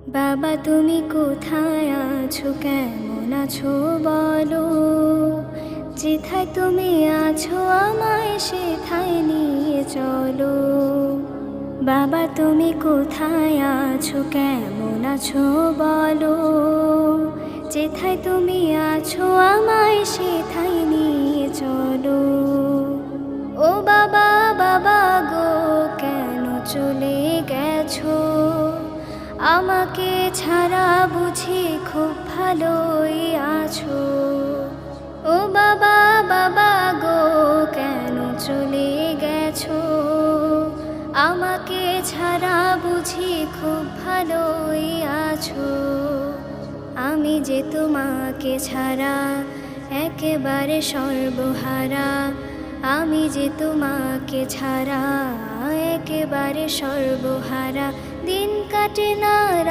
বাবা তুমি কোথায় আছো, কেমন আছো বলো। যেথায় তুমি আছো আমায় সেথায় নিয়ে চলো। বাবা তুমি কোথায় আছো, কেমন আছো বলো। যেথায় তুমি আছো আমায় সেথায় নিয়ে চলো। ও বাবা বাবা গো, কেন চলে গেছো। আমাকে ছাড়া বুঝি খুব ভালোই আছো। ও বাবা বাবা গো, কেন চলে গেছো। আমাকে ছাড়া বুঝি খুব ভালোই আছো। আমি যে তোমাকে ছাড়া একেবারে সর্বহারা। আমি যে তোমাকে ছাড়া একেবারে সর্বহারা। দিন কাটে না।